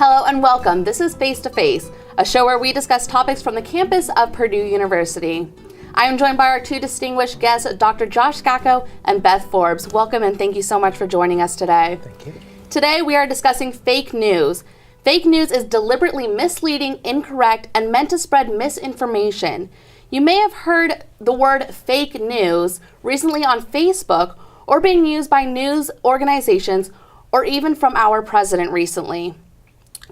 Hello and welcome. This is Face to Face, a show where we discuss topics from the campus of Purdue University. I am joined by our two distinguished guests, Dr. Josh Scacco and Beth Forbes. Welcome and thank you so much for joining us today. Thank you. Today we are discussing fake news. Fake news is deliberately misleading, incorrect, and meant to spread misinformation. You may have heard the word fake news recently on Facebook or being used by news organizations or even from our president recently.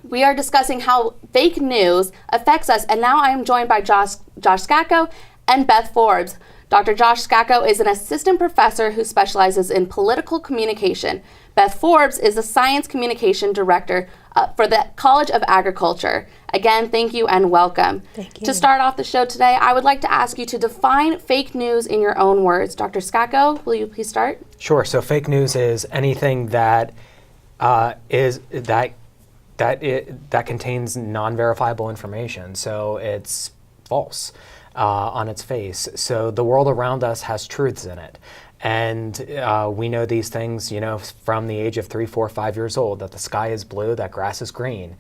We are discussing how fake news affects us, and now I am joined by Josh Scacco and Beth Forbes. Dr. Josh Scacco is an assistant professor who specializes in political communication. Beth Forbes is the science communication director for the College of Agriculture. Again, thank you and welcome. Thank you. To start off the show today, I would like to ask you to define fake news in your own words. Dr. Scacco, will you please start? Sure. So fake news is anything that that contains non-verifiable information. So it's false on its face. So the world around us has truths in it. And we know these things, from the age of 3, 4, 5 years old, that the sky is blue, that grass is green.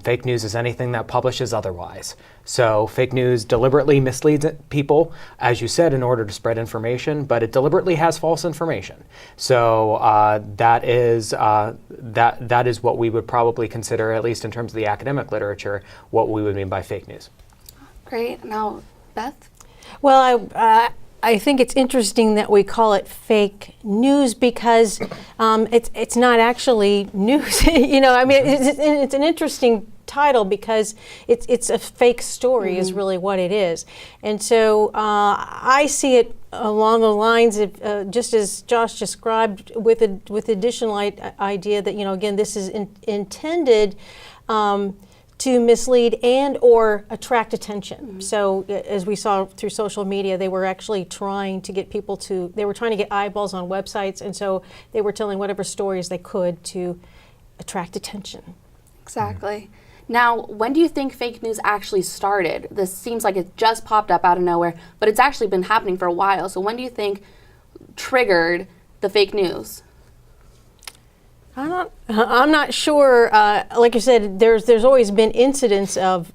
Fake news is anything that publishes otherwise. So fake news deliberately misleads people, as you said, in order to spread information, but it deliberately has false information. So that is what we would probably consider, at least in terms of the academic literature, what we would mean by fake news. Great. Now, Beth? Well, I think it's interesting that we call it fake news because it's not actually news. It's an interesting title because it's a fake story is really what it is. And so I see it along the lines of just as Josh described with additional idea that, again, this is intended to mislead and or attract attention. Mm-hmm. So as we saw through social media, they were actually trying to get people they were trying to get eyeballs on websites, and so they were telling whatever stories they could to attract attention. Exactly. Now, when do you think fake news actually started? This seems like it just popped up out of nowhere, but it's actually been happening for a while. So when do you think triggered the fake news? I'm not sure. Like you said, there's always been incidents of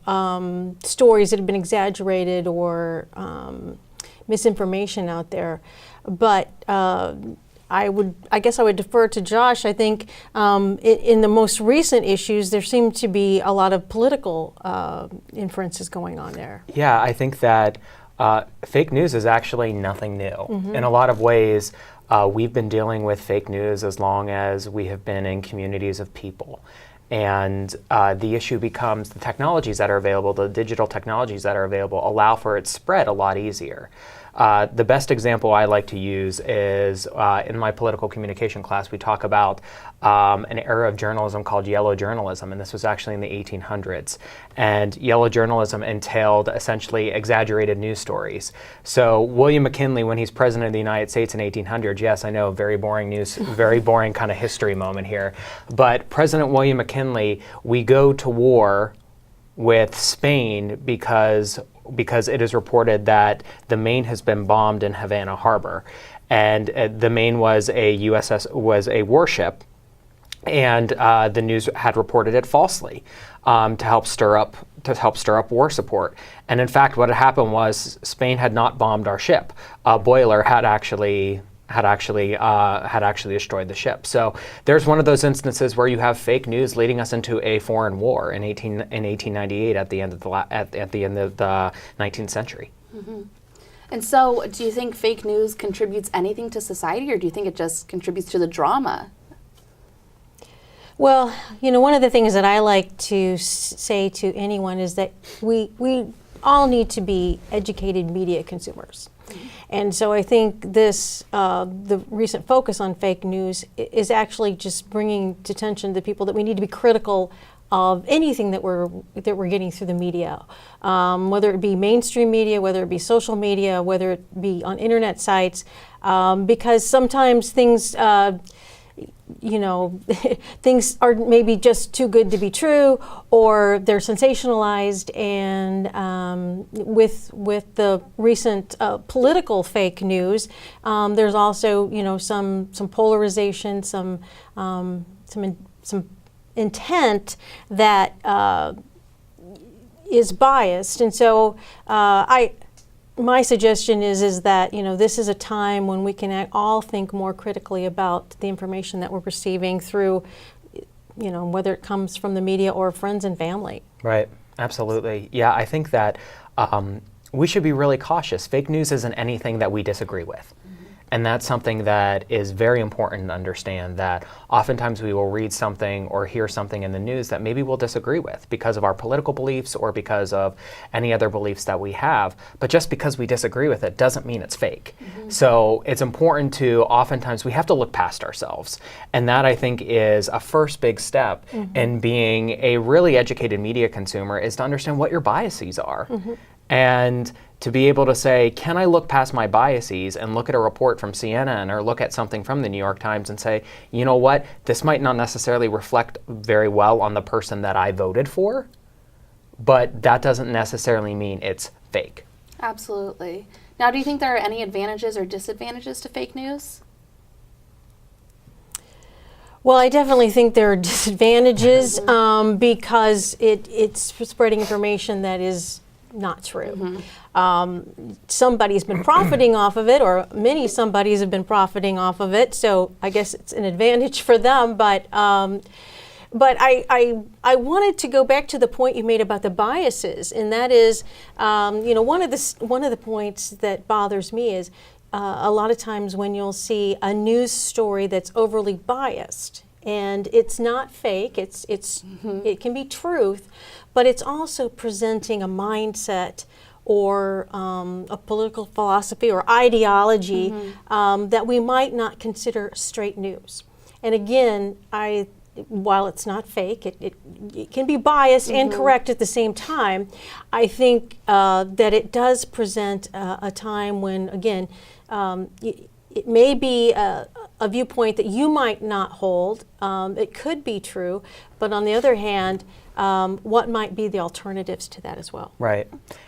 stories that have been exaggerated or misinformation out there. But I guess I would defer to Josh. I think in the most recent issues, there seem to be a lot of political inferences going on there. Yeah, I think that fake news is actually nothing new. Mm-hmm. In a lot of ways, we've been dealing with fake news as long as we have been in communities of people. And the issue becomes the technologies that are available, the digital technologies that are available, allow for its spread a lot easier. The best example I like to use is in my political communication class, we talk about an era of journalism called yellow journalism, and this was actually in the 1800s. And yellow journalism entailed essentially exaggerated news stories. So William McKinley, when he's president of the United States in 1800, yes, I know, very boring news, very boring kind of history moment here. But President William McKinley, we go to war with Spain because it is reported that the Maine has been bombed in Havana Harbor, and the Maine was a warship, and the news had reported it falsely to help stir up war support. And in fact, what had happened was Spain had not bombed our ship. A boiler had actually destroyed the ship. So there's one of those instances where you have fake news leading us into a foreign war in 1898 at the end of the 19th century. Mm-hmm. And so, do you think fake news contributes anything to society, or do you think it just contributes to the drama? Well, one of the things that I like to say to anyone is that we all need to be educated media consumers. And so I think the recent focus on fake news is actually just bringing to attention to people that we need to be critical of anything that we're getting through the media, whether it be mainstream media, whether it be social media, whether it be on internet sites, because sometimes things things are maybe just too good to be true, or they're sensationalized. And with the recent political fake news, there's also some polarization, some intent that is biased. And so my suggestion is that, this is a time when we can all think more critically about the information that we're receiving through, whether it comes from the media or friends and family. Right, absolutely. Yeah, I think that we should be really cautious. Fake news isn't anything that we disagree with. And that's something that is very important to understand, that oftentimes we will read something or hear something in the news that maybe we'll disagree with because of our political beliefs or because of any other beliefs that we have. But just because we disagree with it doesn't mean it's fake. So it's important to, oftentimes we have to look past ourselves. And that, I think, is a first big step in being a really educated media consumer, is to understand what your biases are. And to be able to say, can I look past my biases and look at a report from CNN or look at something from the New York Times and say, you know what, this might not necessarily reflect very well on the person that I voted for, but that doesn't necessarily mean it's fake. Absolutely. Now, do you think there are any advantages or disadvantages to fake news? Well, I definitely think there are disadvantages because it's spreading information that is not true. Somebody's been profiting off of it, or many somebodies have been profiting off of it, so I guess it's an advantage for them. But I wanted to go back to the point you made about the biases, and that is, one of the points that bothers me is a lot of times when you'll see a news story that's overly biased, and it's not fake, it can be truth, but it's also presenting a mindset or a political philosophy or ideology that we might not consider straight news. And again, while it's not fake, it can be biased and correct at the same time. I think that it does present a time when, again, it may be a viewpoint that you might not hold. It could be true, but on the other hand, what might be the alternatives to that as well? Right.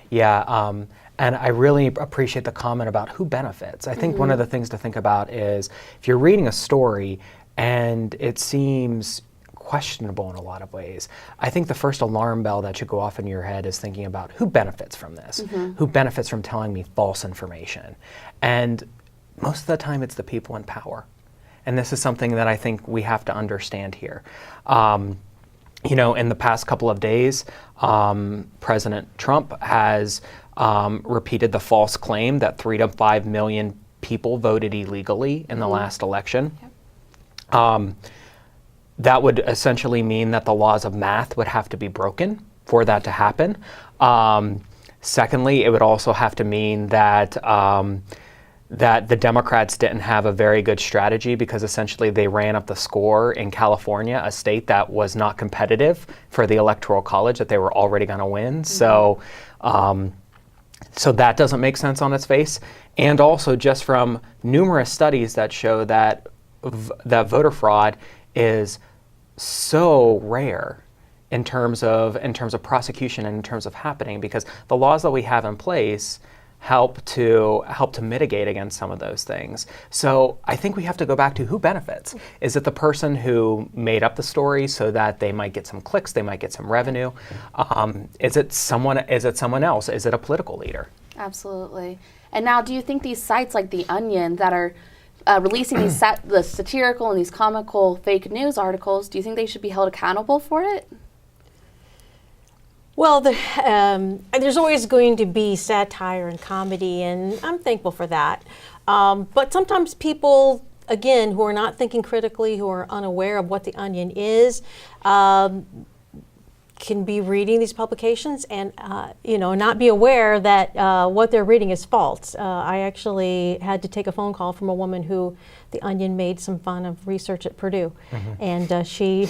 Yeah. And I really appreciate the comment about who benefits. I think one of the things to think about is if you're reading a story and it seems questionable in a lot of ways, I think the first alarm bell that should go off in your head is thinking about who benefits from this, who benefits from telling me false information. And most of the time it's the people in power. And this is something that I think we have to understand here. In the past couple of days, President Trump has repeated the false claim that 3 to 5 million people voted illegally in the last election. That would essentially mean that the laws of math would have to be broken for that to happen. Secondly, it would also have to mean that that the Democrats didn't have a very good strategy, because essentially they ran up the score in California, a state that was not competitive for the Electoral College that they were already going to win. So that doesn't make sense on its face. And also just from numerous studies that show that that voter fraud is so rare in terms of prosecution and in terms of happening, because the laws that we have in place help to mitigate against some of those things. So I think we have to go back to who benefits. Is it the person who made up the story so that they might get some clicks, they might get some revenue? Is it someone else? Is it a political leader? Absolutely. And now, do you think these sites like The Onion that are releasing the satirical and these comical fake news articles, do you think they should be held accountable for it? Well, there's always going to be satire and comedy, and I'm thankful for that. But sometimes people, again, who are not thinking critically, who are unaware of what The Onion is, can be reading these publications and not be aware that what they're reading is false. I actually had to take a phone call from a woman who The Onion made some fun of research at Purdue, and she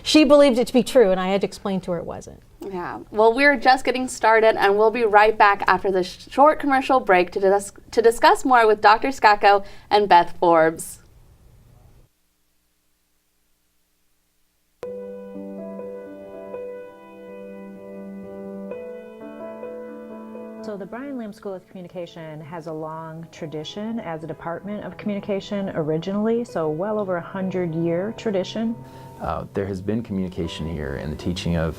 she believed it to be true, and I had to explain to her it wasn't. Yeah. Well, we're just getting started, and we'll be right back after this short commercial break to discuss more with Dr. Scacco and Beth Forbes. So the Brian Lamb School of Communication has a long tradition as a department of communication originally, so well over 100-year tradition. There has been communication here in the teaching of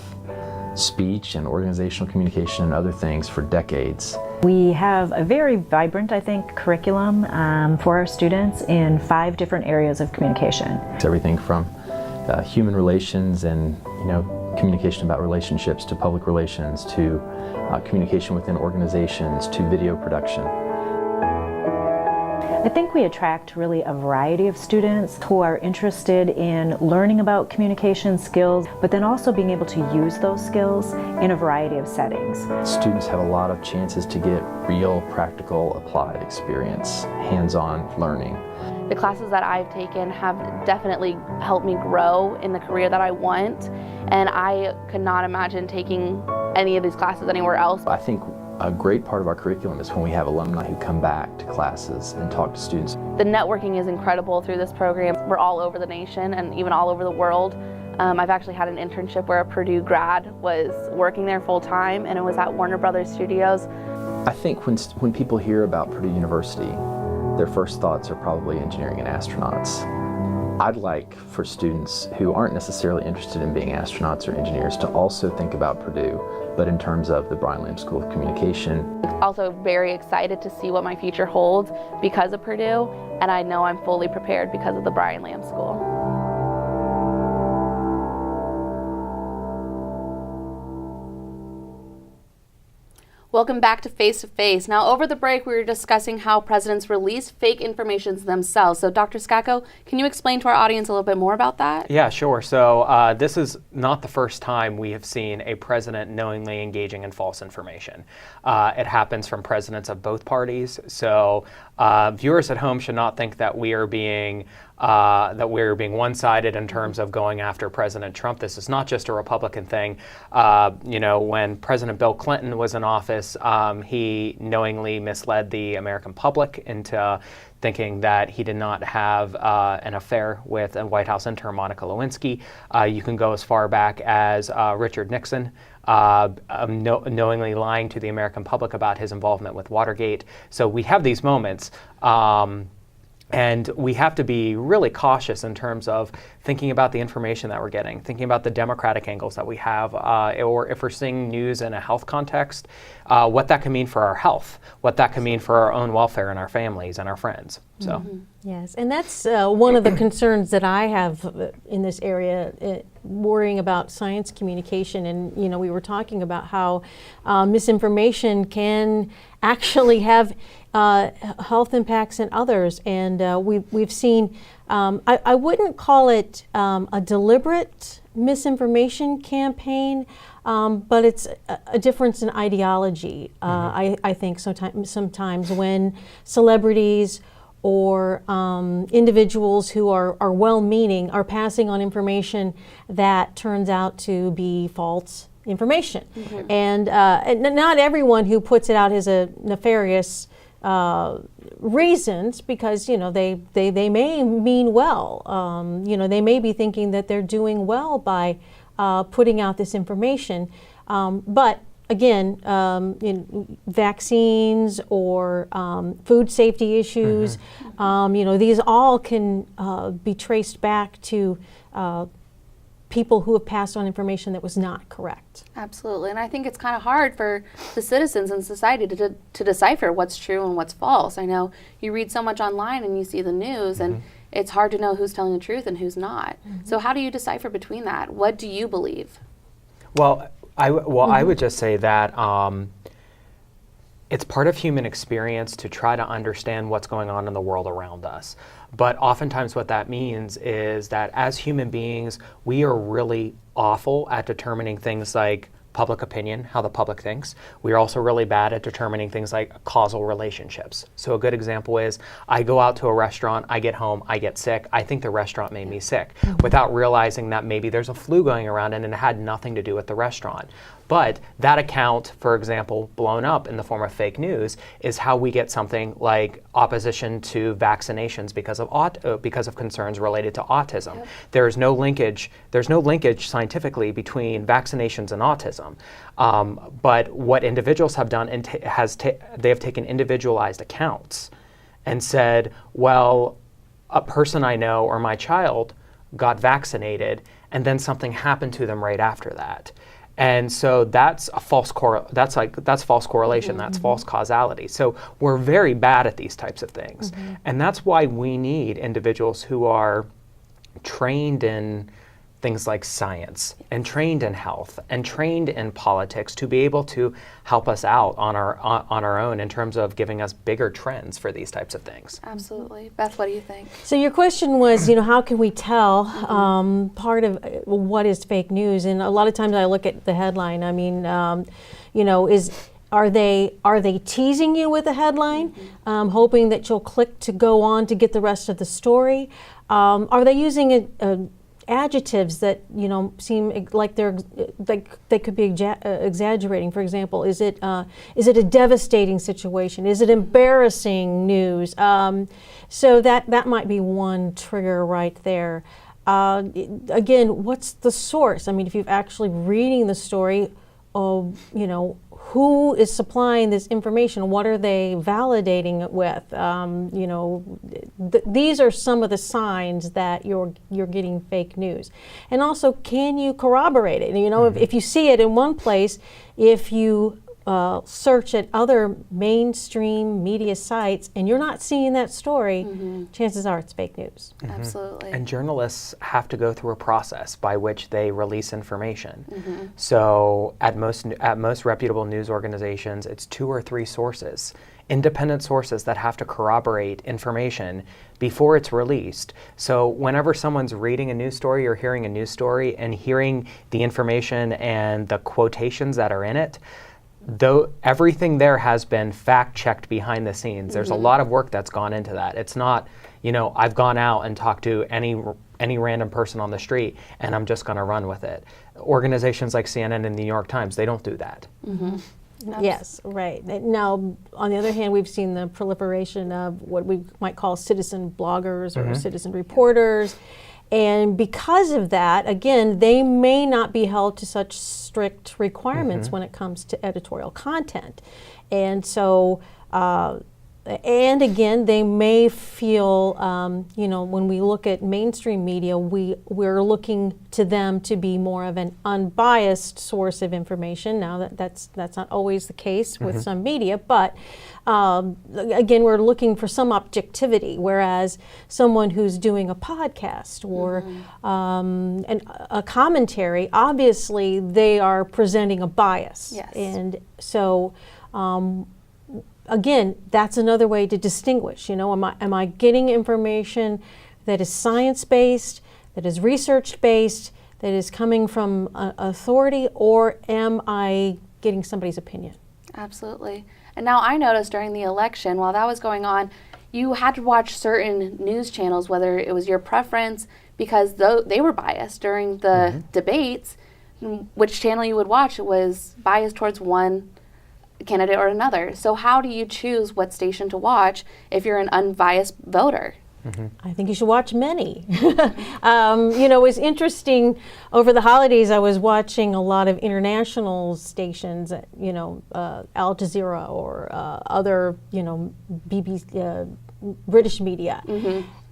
speech and organizational communication and other things for decades. We have a very vibrant, I think, curriculum for our students in 5 different areas of communication. It's everything from human relations and communication about relationships to public relations to communication within organizations to video production. I think we attract really a variety of students who are interested in learning about communication skills, but then also being able to use those skills in a variety of settings. Students have a lot of chances to get real, practical, applied experience, hands-on learning. The classes that I've taken have definitely helped me grow in the career that I want, and I could not imagine taking any of these classes anywhere else. I think a great part of our curriculum is when we have alumni who come back to classes and talk to students. The networking is incredible through this program. We're all over the nation and even all over the world. I've actually had an internship where a Purdue grad was working there full time, and it was at Warner Brothers Studios. I think when people hear about Purdue University, their first thoughts are probably engineering and astronauts. I'd like for students who aren't necessarily interested in being astronauts or engineers to also think about Purdue, but in terms of the Brian Lamb School of Communication. Also very excited to see what my future holds because of Purdue, and I know I'm fully prepared because of the Brian Lamb School. Welcome back to Face to Face. Now, over the break, we were discussing how presidents release fake information themselves. So, Dr. Scacco, can you explain to our audience a little bit more about that? Yeah, sure. So this is not the first time we have seen a president knowingly engaging in false information. It happens from presidents of both parties. So viewers at home should not think that we are being one-sided in terms of going after President Trump. This is not just a Republican thing. When President Bill Clinton was in office, he knowingly misled the American public into thinking that he did not have an affair with a White House intern, Monica Lewinsky. You can go as far back as Richard Nixon, knowingly lying to the American public about his involvement with Watergate. So we have these moments. And we have to be really cautious in terms of thinking about the information that we're getting, thinking about the democratic angles that we have, or if we're seeing news in a health context, what that can mean for our health, what that can mean for our own welfare and our families and our friends. So, Yes, and that's one of the concerns that I have in this area, worrying about science communication. And we were talking about how misinformation can actually have health impacts in others, and we've seen. I wouldn't call it a deliberate misinformation campaign, but it's a difference in ideology. I think sometimes when celebrities or individuals who are well-meaning are passing on information that turns out to be false information. And not everyone who puts it out has a nefarious reasons, because they may mean well. They may be thinking that they're doing well by putting out this information, but again, in vaccines or food safety issues, these all can be traced back to people who have passed on information that was not correct. Absolutely, and I think it's kind of hard for the citizens and society to decipher what's true and what's false. I know you read so much online and you see the news, and it's hard to know who's telling the truth and who's not. So how do you decipher between that? What do you believe? Well, I would just say that it's part of human experience to try to understand what's going on in the world around us. But oftentimes what that means is that as human beings, we are really awful at determining things like public opinion, how the public thinks. We are also really bad at determining things like causal relationships. So a good example is, I go out to a restaurant, I get home, I get sick, I think the restaurant made me sick, without realizing that maybe there's a flu going around and it had nothing to do with the restaurant. But that account, for example, blown up in the form of fake news is how we get something like opposition to vaccinations because of concerns related to autism. Yep. There's no linkage scientifically between vaccinations and autism. But what individuals have done they have taken individualized accounts and said, well, a person I know or my child got vaccinated and then something happened to them right after that. And so that's a false that's false correlation, that's false causality. So we're very bad at these types of things. And that's why we need individuals who are trained in things like science and trained in health and trained in politics to be able to help us out on our own in terms of giving us bigger trends for these types of things. Absolutely. Beth, what do you think? So your question was, how can we tell part of what is fake news? And a lot of times I look at the headline. I mean, are they teasing you with a headline, hoping that you'll click to go on to get the rest of the story? Are they using adjectives that seem like they could be exaggerating? For example, is it a devastating situation? Is it embarrassing news? So that might be one trigger right there. Again, what's the source? I mean, if you're actually reading the story, who is supplying this information? What are they validating it with? These are some of the signs that you're getting fake news. And also, can you corroborate it? If you see it in one place, if you search at other mainstream media sites and you're not seeing that story, chances are it's fake news. Absolutely. And journalists have to go through a process by which they release information. So at most reputable news organizations, it's 2 or 3 sources, independent sources that have to corroborate information before it's released. So whenever someone's reading a news story or hearing a news story and hearing the information and the quotations that are in it, though everything there has been fact-checked behind the scenes. There's a lot of work that's gone into that. It's not, I've gone out and talked to any random person on the street and I'm just going to run with it. Organizations like CNN and the New York Times, they don't do that. Yes, right. Now, on the other hand, we've seen the proliferation of what we might call citizen bloggers or citizen reporters. And because of that, again, they may not be held to such strict requirements when it comes to editorial content. And so, and again, they may feel, when we look at mainstream media, we're looking to them to be more of an unbiased source of information. Now, that's not always the case with some media, but again, we're looking for some objectivity, whereas someone who's doing a podcast or a commentary, obviously they are presenting a bias. Yes. And so, again, that's another way to distinguish. Am I getting information that is science-based, that is research-based, that is coming from authority, or am I getting somebody's opinion? Absolutely. And now I noticed during the election, while that was going on, you had to watch certain news channels, whether it was your preference, because they were biased during the debates. Which channel you would watch was biased towards one candidate or another. So how do you choose what station to watch if you're an unbiased voter? I think you should watch many. It was interesting over the holidays. I was watching a lot of international stations, Al Jazeera or other, BBC, British media.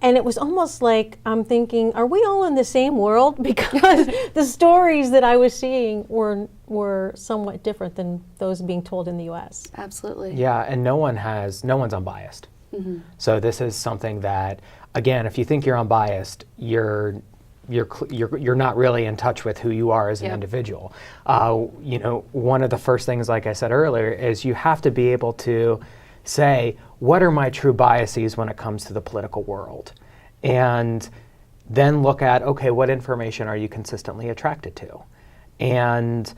And it was almost like I'm thinking, are we all in the same world? Because the stories that I was seeing were somewhat different than those being told in the U.S. Absolutely. Yeah, and no one's unbiased. So this is something that, again, if you think you're unbiased, you're not really in touch with who you are as an individual. One of the first things, like I said earlier, is you have to be able to say, what are my true biases when it comes to the political world? And then look at, okay, what information are you consistently attracted to? And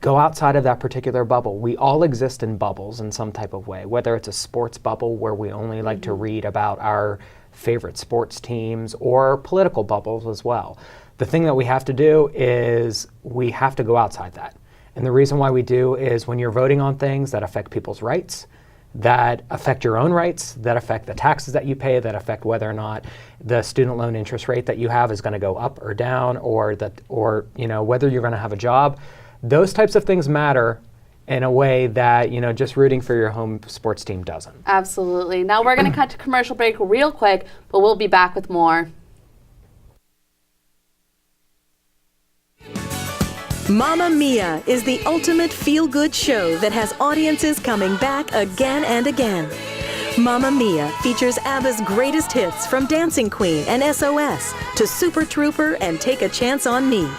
go outside of that particular bubble. We all exist in bubbles in some type of way, whether it's a sports bubble where we only like to read about our favorite sports teams, or political bubbles as well. The thing that we have to do is we have to go outside that And the reason why we do is when you're voting on things that affect people's rights, that affect your own rights, that affect the taxes that you pay, that affect whether or not the student loan interest rate that you have is going to go up or down, or whether you're going to have a job. Those types of things matter in a way that just rooting for your home sports team doesn't. Absolutely. Now we're going to cut to commercial break real quick, but we'll be back with more. Mamma Mia is the ultimate feel-good show that has audiences coming back again and again. Mamma Mia features ABBA's greatest hits from Dancing Queen and SOS to Super Trooper and Take a Chance on Me.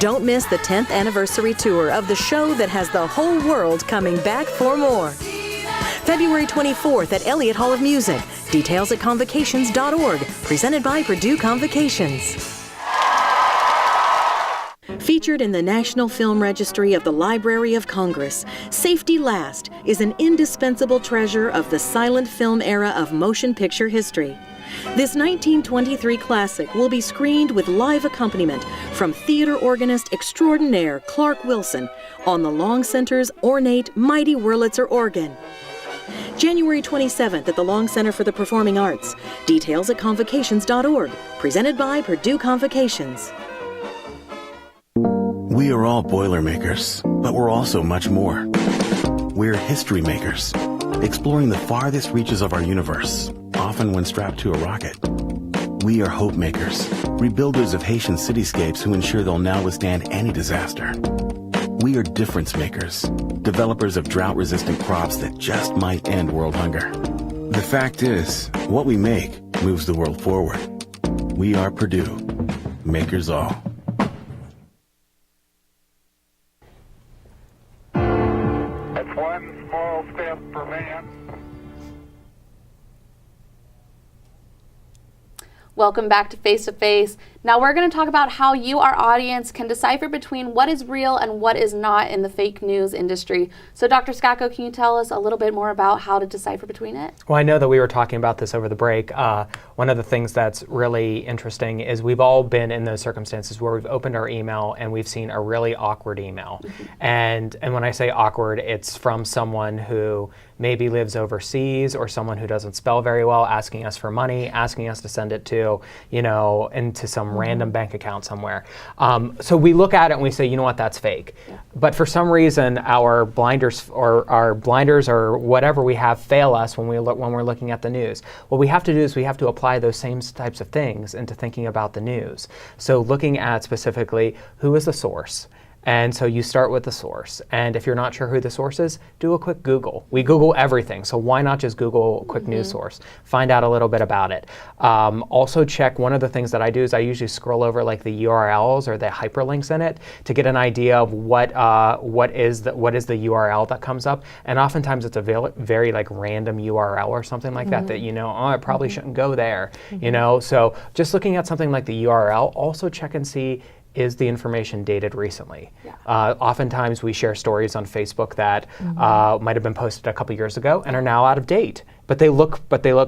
Don't miss the 10th anniversary tour of the show that has the whole world coming back for more. February 24th at Elliott Hall of Music. Details at convocations.org. Presented by Purdue Convocations. Featured in the National Film Registry of the Library of Congress, Safety Last is an indispensable treasure of the silent film era of motion picture history. This 1923 classic will be screened with live accompaniment from theater organist extraordinaire Clark Wilson on the Long Center's ornate Mighty Wurlitzer organ. January 27th at the Long Center for the Performing Arts. Details at convocations.org. Presented by Purdue Convocations. We are all Boilermakers, but we're also much more. We're history makers, exploring the farthest reaches of our universe, often when strapped to a rocket. We are hope makers, rebuilders of Haitian cityscapes who ensure they'll now withstand any disaster. We are difference makers, developers of drought-resistant crops that just might end world hunger. The fact is, what we make moves the world forward. We are Purdue, makers all. One small step for man. Welcome back to Face to Face. Now we're going to talk about how you, our audience, can decipher between what is real and what is not in the fake news industry. So Dr. Scacco, can you tell us a little bit more about how to decipher between it? Well, I know that we were talking about this over the break. One of the things that's really interesting is we've all been in those circumstances where we've opened our email and we've seen a really awkward email. And when I say awkward, it's from someone who maybe lives overseas or someone who doesn't spell very well, asking us for money, asking us to send it to, into some random bank account somewhere. So we look at it and we say, you know what, that's fake. Yeah. But for some reason, our blinders or whatever we have fail us when we're looking at the news. What we have to do is we have to apply those same types of things into thinking about the news. So looking at specifically who is the source. And so you start with the source. And if you're not sure who the source is, do a quick Google. We Google everything, so why not just Google a quick news source? Find out a little bit about it. Also check, one of the things that I do is I usually scroll over like the URLs or the hyperlinks in it to get an idea of what is the URL that comes up. And oftentimes it's a very like random URL or something like that I probably shouldn't go there. So just looking at something like the URL, also check and see, is the information dated recently? Yeah. Oftentimes we share stories on Facebook that might have been posted a couple years ago and are now out of date, but they look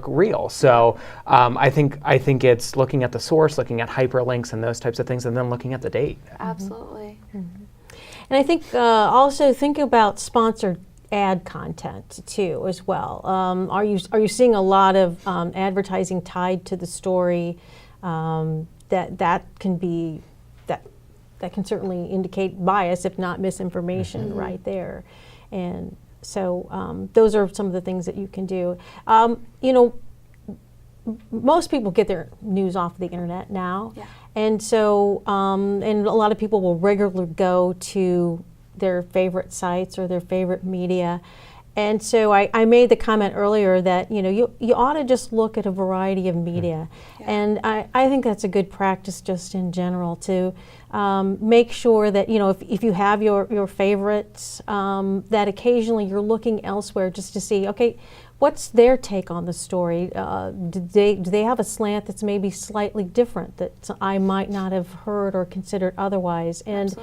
real. So I think it's looking at the source, looking at hyperlinks and those types of things, and then looking at the date. Absolutely. And I think also think about sponsored ad content too as well. Are you seeing a lot of advertising tied to the story? That can certainly indicate bias, if not misinformation, right there. And so those are some of the things that you can do. Most people get their news off the internet now. Yeah. And so, and a lot of people will regularly go to their favorite sites or their favorite media. And so I made the comment earlier that you ought to just look at a variety of media. Yeah. And I think that's a good practice just in general to make sure that if you have your favorites, that occasionally you're looking elsewhere just to see, okay, what's their take on the story? Do they have a slant that's maybe slightly different that I might not have heard or considered otherwise? And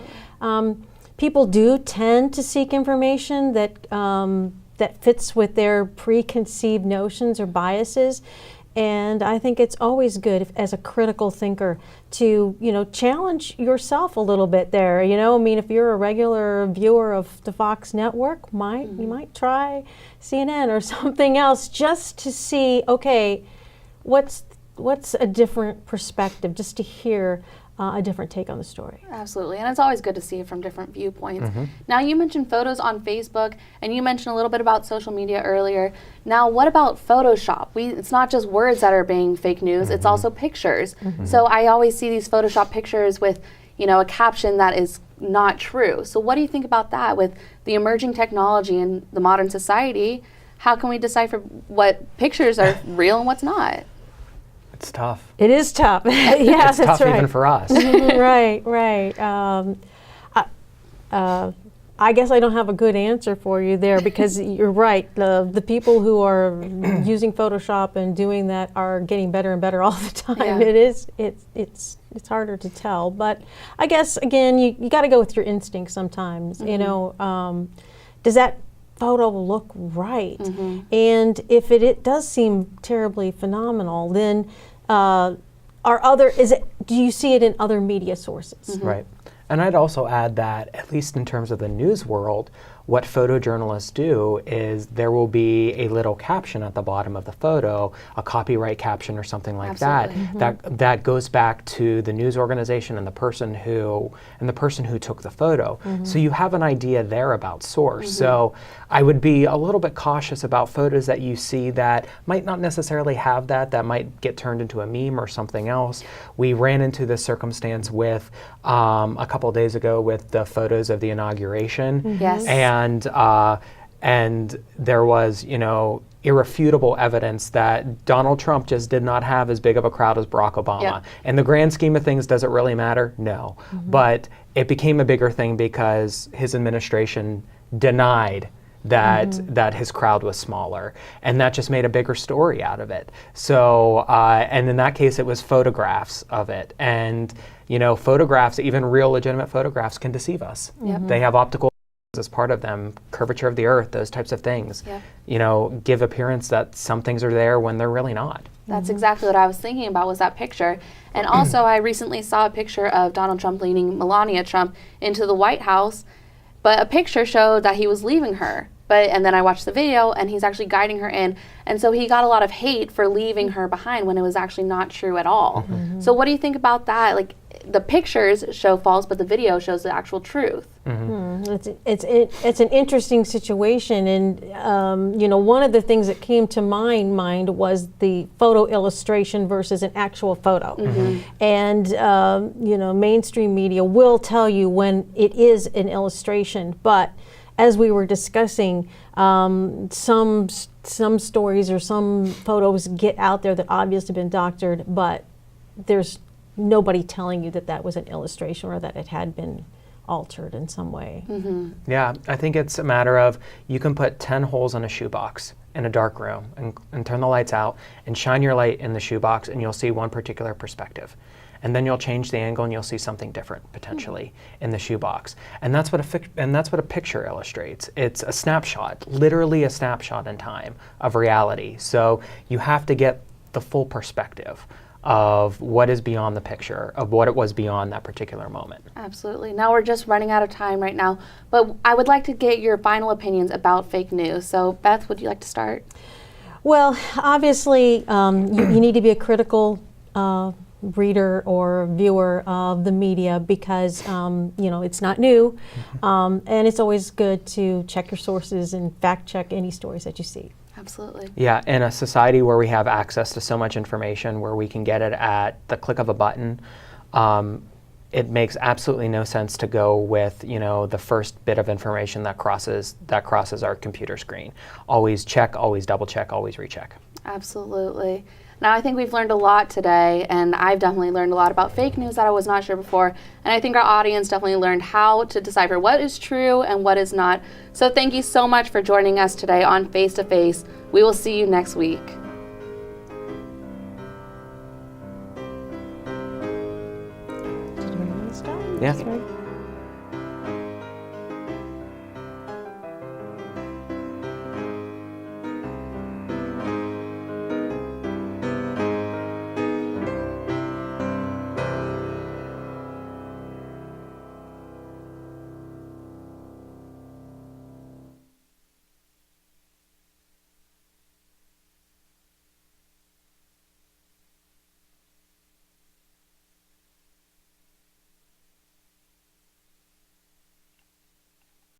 people do tend to seek information that fits with their preconceived notions or biases. And I think it's always good as a critical thinker to, challenge yourself a little bit there. I mean, if you're a regular viewer of the Fox network, you might try CNN or something else just to see, okay, what's a different perspective, just to hear a different take on the story. Absolutely, and it's always good to see it from different viewpoints. Now, you mentioned photos on Facebook, and you mentioned a little bit about social media earlier. Now, what about Photoshop? It's not just words that are being fake news, it's also pictures. So I always see these Photoshop pictures with, a caption that is not true. So what do you think about that with the emerging technology in the modern society? How can we decipher what pictures are real and what's not? It's tough. It is tough. Yeah, it's that's tough right. even for us. Right. I guess I don't have a good answer for you there because you're right. The people who are using Photoshop and doing that are getting better and better all the time. Yeah. It's harder to tell, but I guess again you got to go with your instincts sometimes. Does that photo look right? And if it does seem terribly phenomenal, then do you see it in other media sources? Right. And I'd also add that, at least in terms of the news world, what photojournalists do is there will be a little caption at the bottom of the photo, a copyright caption or something like that goes back to the news organization and the person who took the photo. So you have an idea there about source. So I would be a little bit cautious about photos that you see that might not necessarily have that might get turned into a meme or something else. We ran into this circumstance with a couple of days ago with the photos of the inauguration. Yes. And there was, irrefutable evidence that Donald Trump just did not have as big of a crowd as Barack Obama. Yep. In the grand scheme of things, does it really matter? No. But it became a bigger thing because his administration denied that his crowd was smaller, and that just made a bigger story out of it. So, and in that case, it was photographs of it, and photographs, even real legitimate photographs, can deceive us. They have optical as part of them, curvature of the earth, those types of things. Give appearance that some things are there when they're really not. That's exactly what I was thinking about, was that picture. And also, I recently saw a picture of Donald Trump leading Melania Trump into the White House, but a picture showed that he was leaving her. And then I watched the video, and he's actually guiding her in. And so he got a lot of hate for leaving her behind when it was actually not true at all. So what do you think about that? Like, the pictures show false, but the video shows the actual truth. It's an interesting situation, and one of the things that came to my mind was the photo illustration versus an actual photo. And mainstream media will tell you when it is an illustration, but as we were discussing, some stories or some photos get out there that obviously have been doctored, but there's nobody telling you that was an illustration or that it had been altered in some way. Yeah, I think it's a matter of, you can put 10 holes in a shoebox in a dark room and turn the lights out and shine your light in the shoebox, and you'll see one particular perspective. And then you'll change the angle and you'll see something different potentially in the shoebox. And that's what a picture illustrates. It's a snapshot, literally a snapshot in time of reality. So you have to get the full perspective of what is beyond the picture, of what it was beyond that particular moment. Absolutely. Now we're just running out of time right now, but I would like to get your final opinions about fake news. So Beth, would you like to start? Well, obviously, you need to be a critical reader or viewer of the media because it's not new, and it's always good to check your sources and fact check any stories that you see. Absolutely. Yeah, in a society where we have access to so much information, where we can get it at the click of a button, it makes absolutely no sense to go with the first bit of information that crosses our computer screen. Always check, always double check, always recheck. Absolutely. Now, I think we've learned a lot today, and I've definitely learned a lot about fake news that I was not sure before, and I think our audience definitely learned how to decipher what is true and what is not. So thank you so much for joining us today on Face to Face. We will see you next week. Did you want to start? Yeah.